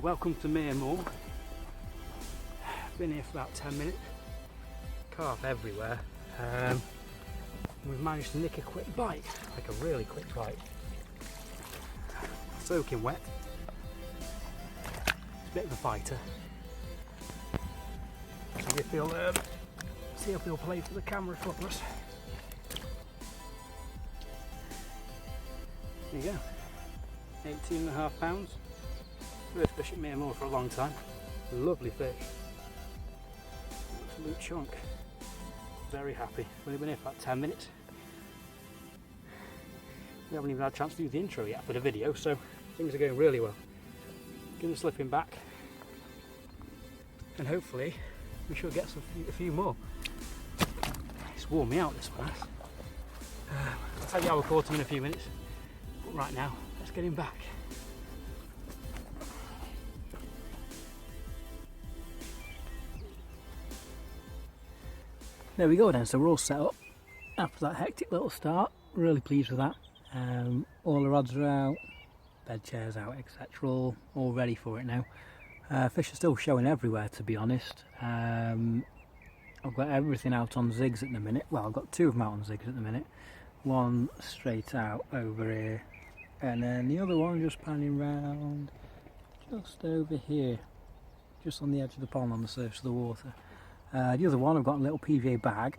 Welcome to Mere Moor. Been here for about 10 minutes. Carp everywhere. We've managed to nick a quick bite, like a really quick bite. Soaking wet. It's a bit of a fighter. See if he'll play for the camera for us. There you go. 18.5 pounds. First fish at Mere Moor for a long time. Lovely fish. Absolute chunk. Very happy. We've only been here for about 10 minutes. We haven't even had a chance to do the intro yet for the video, so things are going really well. Going to slip him back, and hopefully we should get a few more. It's worn me out, this one. I'll tell you how I caught him in a few minutes, but right now let's get him back. There we go then, so we're all set up after that hectic little start. Really pleased with that. All the rods are out, bed chairs out, etc. All ready for it now. Fish are still showing everywhere, to be honest. I've got everything out on zigs at the minute. Well, I've got two of them out on zigs at the minute. One straight out over here, and then the other one just panning round just over here, just on the edge of the pond on the surface of the water. The other one, I've got a little PVA bag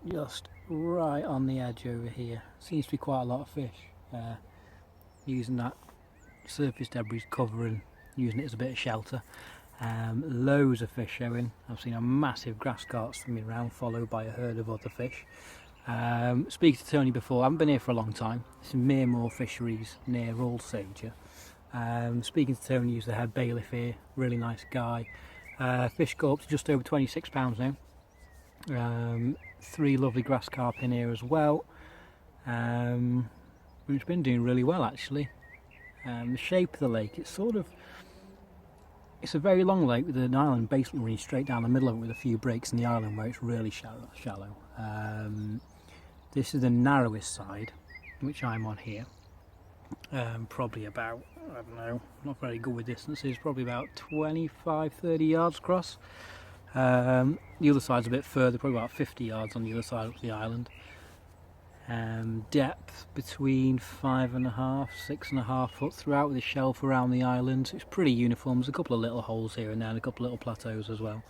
just right on the edge over here. Seems to be quite a lot of fish. Using that surface debris cover and using it as a bit of shelter. Loads of fish showing. I've seen a massive grass carp swimming around, followed by a herd of other fish. Speaking to Tony before, I haven't been here for a long time. It's Mere Moor Fisheries near Alsager. Speaking to Tony, he's the head bailiff here, really nice guy. Fish go up to just over £26 now. 3 lovely grass carp in here as well, which been doing really well actually. The shape of the lake, it's a very long lake with an island basically running straight down the middle of it with a few breaks in the island where it's really shallow. This is the narrowest side, which I'm on here. Probably about, I don't know, not very good with distances, probably about 25-30 yards across. The other side's a bit further, probably about 50 yards on the other side of the island. Depth between 5.5, 6.5 foot throughout with a shelf around the island. So it's pretty uniform. There's a couple of little holes here and there and a couple of little plateaus as well.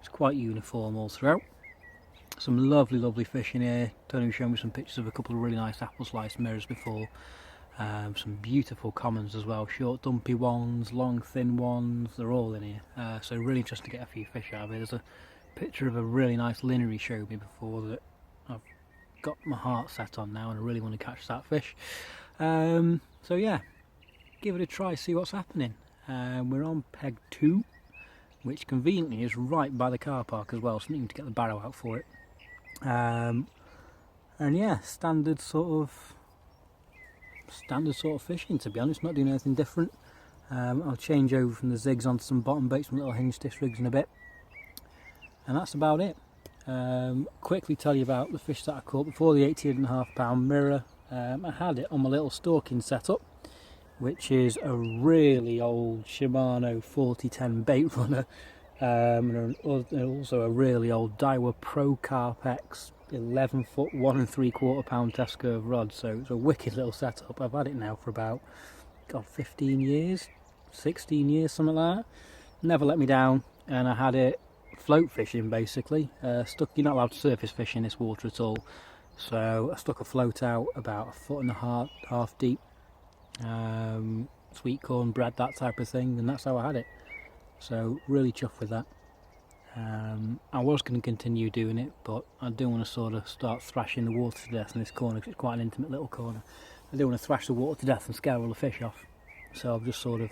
It's quite uniform all throughout. Some lovely fish in here. Tony was showing me some pictures of a couple of really nice apple slice mirrors before. Some beautiful commons as well, short dumpy ones, long thin ones, they're all in here. So really interesting to get a few fish out of it. There's a picture of a really nice linner he showed me before that I've got my heart set on now and I really want to catch that fish. So yeah, give it a try, see what's happening. We're on peg 2, which conveniently is right by the car park as well, so I need to get the barrow out for it. And yeah, standard sort of fishing, to be honest, not doing anything different. I'll change over from the zigs onto some bottom baits, some little hinge stitch rigs in a bit, and that's about it. Quickly tell you about the fish that I caught before the 18.5 mirror. I had it on my little stalking setup, which is a really old Shimano 4010 bait runner, and also a really old Daiwa Pro Carp X 11 foot 1 3/4 pound test curve rod. So it's a wicked little setup. I've had it now for about 15 years, 16 years, something like that. Never let me down, and I had it float fishing basically. You're not allowed to surface fish in this water at all, so I stuck a float out about 1.5 foot deep, sweet corn bread, that type of thing, and that's how I had it. So really chuffed with that. I was going to continue doing it, but I do want to sort of start thrashing the water to death in this corner because it's quite an intimate little corner. I do want to thrash the water to death and scare all the fish off, so I've just sort of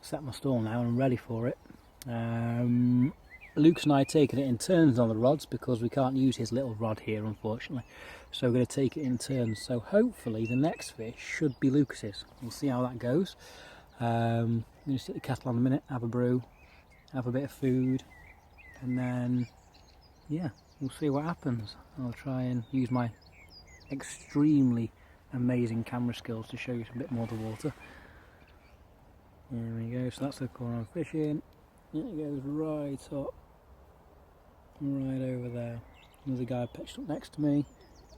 set my stall now and I'm ready for it. Luke's and I are taking it in turns on the rods because we can't use his little rod here unfortunately, so we're going to take it in turns. So hopefully the next fish should be Lucas's. We'll see how that goes. I'm going to sit the kettle on a minute, have a brew, have a bit of food, and then yeah, we'll see what happens. I'll try and use my extremely amazing camera skills to show you a bit more of the water. There we go, so that's the corner I'm fishing. It goes right up, right over there. Another guy pitched up next to me,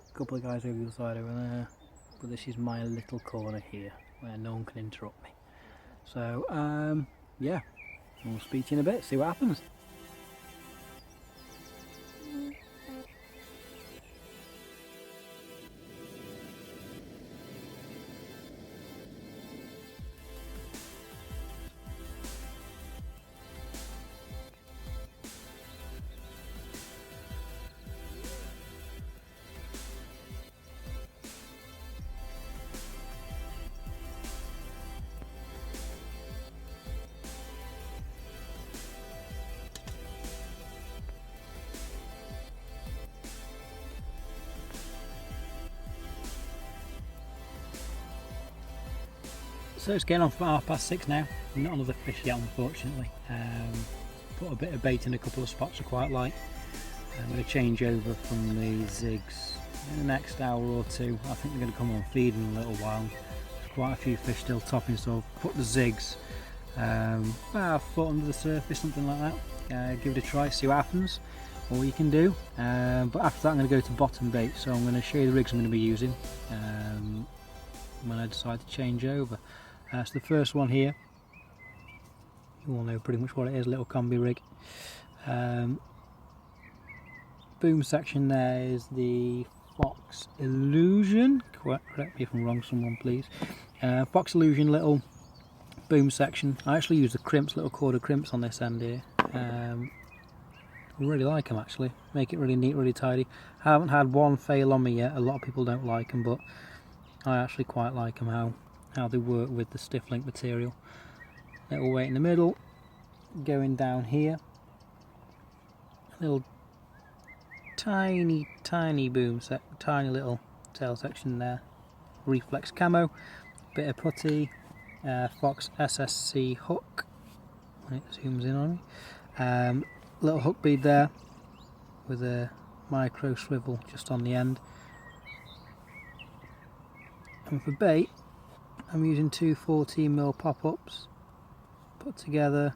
a couple of guys over the other side over there, but this is my little corner here where no one can interrupt me. So yeah, we'll speak to you in a bit, see what happens. So it's getting on for 6:30 now. Not another fish yet, unfortunately. Put a bit of bait in a couple of spots I quite like. I'm going to change over from the zigs in the next hour or two. I think they're going to come on feed in a little while. There's quite a few fish still topping, so I've put the zigs about a foot under the surface, something like that. Give it a try, see what happens, or what you can do. But after that I'm going to go to bottom bait, so I'm going to show you the rigs I'm going to be using when I decide to change over. So the first one here, you all know pretty much what it is, a little combi rig. Boom section there is the Fox Illusion, correct me if I'm wrong someone please. Fox Illusion little boom section. I actually use the crimps, little quarter crimps on this end here. I really like them actually, make it really neat, really tidy. I haven't had one fail on me yet. A lot of people don't like them, but I actually quite like them, how they work with the stiff link material. Little weight in the middle, going down here, a little tiny boom set, tiny little tail section there, reflex camo, bit of putty, Fox SSC hook when it zooms in on me, little hook bead there with a micro swivel just on the end. And for bait I'm using two 14mm pop-ups put together,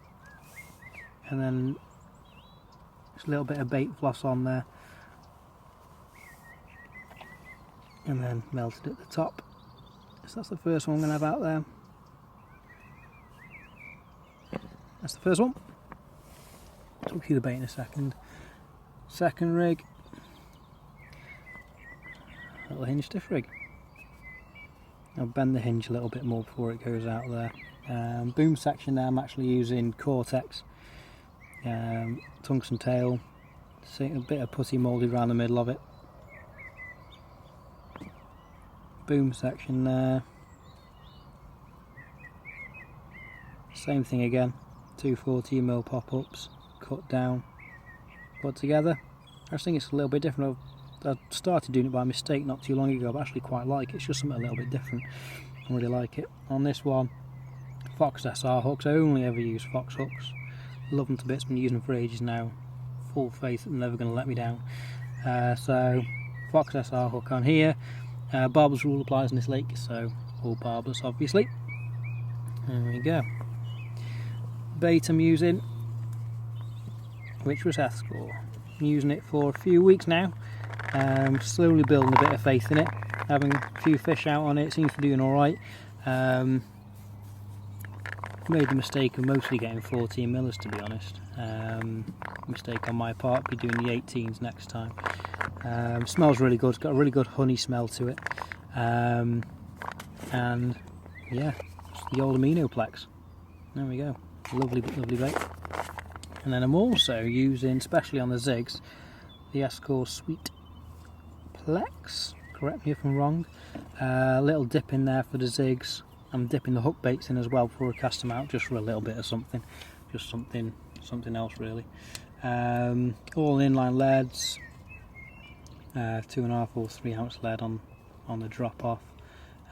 and then just a little bit of bait floss on there, and then melted at the top. So that's the first one I'm going to have out there. That's the first one. Talk you the bait in a second. Second rig, little hinge stiff rig. I'll bend the hinge a little bit more before it goes out there. Boom section there I'm actually using Cortex, tungsten tail, a bit of putty moulded around the middle of it. Boom section there, same thing again, two 14mm pop-ups cut down, put together. I just think it's a little bit different. I started doing it by mistake not too long ago, but I actually quite like it. It's just something a little bit different. I really like it. On this one, Fox SR hooks. I only ever use Fox hooks. Love them to bits, been using them for ages now. Full faith that they're never going to let me down. So, Fox SR hook on here. Barbless rule applies in this lake, so all barbless obviously. There we go. Bait I'm using, which was Escort. I'm using it for a few weeks now. Slowly building a bit of faith in it, having a few fish out on it, seems to be doing alright. Made the mistake of mostly getting 14mm to be honest. Mistake on my part, be doing the 18s next time. Smells really good, it's got a really good honey smell to it. And yeah, it's the old Aminoplex. There we go, lovely bait. And then I'm also using, especially on the zigs, the Escort Sweet Plex, correct me if I'm wrong. Little dip in there for the zigs. I'm dipping the hook baits in as well before I cast them out, just for a little bit of something, just something else really. All inline leads, 2.5 or 3 ounce lead on the drop off.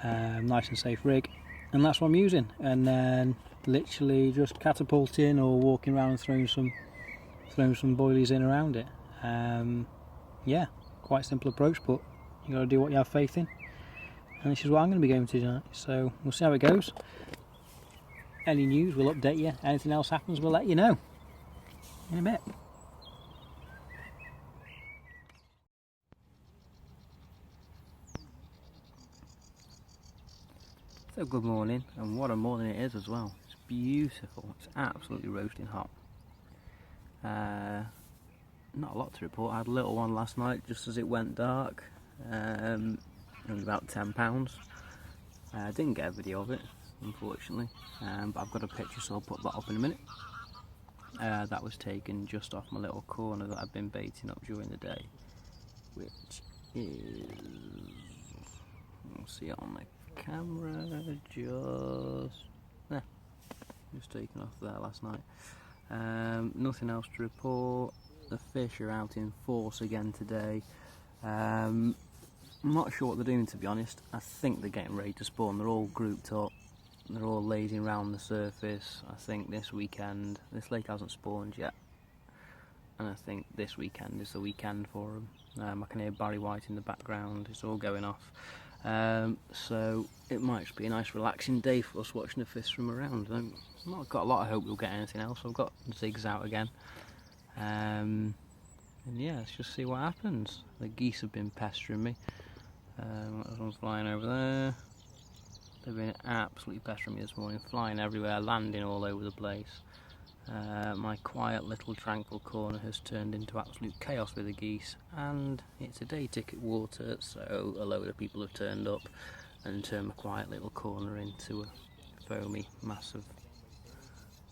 Nice and safe rig, and that's what I'm using. And then literally just catapulting or walking around and throwing some boilies in around it. Yeah, quite simple approach, but you got to do what you have faith in, and this is what I'm going to be going to tonight, so we'll see how it goes. any news, we'll update you. Anything else happens, we'll let you know in a bit. So good morning, and what a morning it is as well. It's beautiful, it's absolutely roasting hot. Not a lot to report. I had a little one last night just as it went dark. It was about £10. I didn't get a video of it, unfortunately, but I've got a picture, so I'll put that up in a minute. That was taken just off my little corner that I've been baiting up during the day, which is, you'll see it on the camera, just taken off there last night. Nothing else to report. The fish are out in force again today. I'm not sure what they're doing, to be honest. I think they're getting ready to spawn. They're all grouped up, they're all lazing around the surface. I think this weekend, this lake hasn't spawned yet, and I think this weekend is the weekend for them. I can hear Barry White in the background, it's all going off. So it might just be a nice relaxing day for us watching the fish swim around. I've not got a lot of hope we'll get anything else. I've got zigs out again. And yeah, let's just see what happens. The geese have been pestering me. That one's flying over there. They've been absolutely pestering me this morning, flying everywhere, landing all over the place. My quiet little tranquil corner has turned into absolute chaos with the geese, and it's a day ticket water, so a load of people have turned up and turned my quiet little corner into a foamy mass of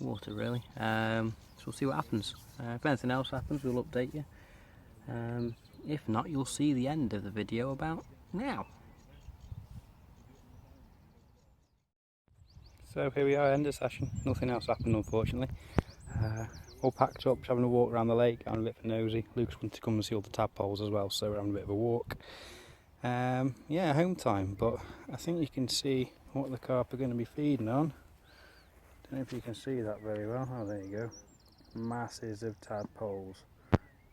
water, really. So we'll see what happens. If anything else happens, we'll update you. If not, you'll see the end of the video about now. So here we are, end of session. Nothing else happened, unfortunately. All packed up, just having a walk around the lake, having a bit of a nosy. Luke's going to come and see all the tadpoles as well, so we're having a bit of a walk. Yeah, home time, but I think you can see what the carp are going to be feeding on. Don't know if you can see that very well. Oh, there you go. Masses of tadpoles.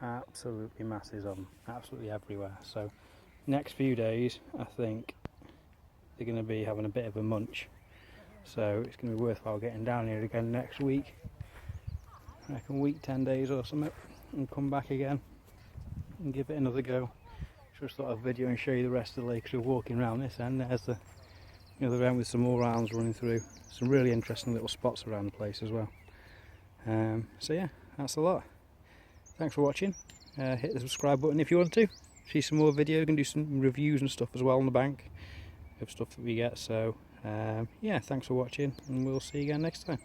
Absolutely masses of them. Absolutely everywhere. So next few days, I think they're going to be having a bit of a munch. So it's going to be worthwhile getting down here again next week. I reckon week, 10 days or something, and come back again and give it another go. Just thought I'd video and show you the rest of the lake. So walking around this end, there's the other end with some more arms running through. Some really interesting little spots around the place as well. So yeah, that's a lot. Thanks for watching. Hit the subscribe button if you want to. See some more videos. You can do some reviews and stuff as well on the bank of stuff that we get. So yeah, thanks for watching, and we'll see you again next time.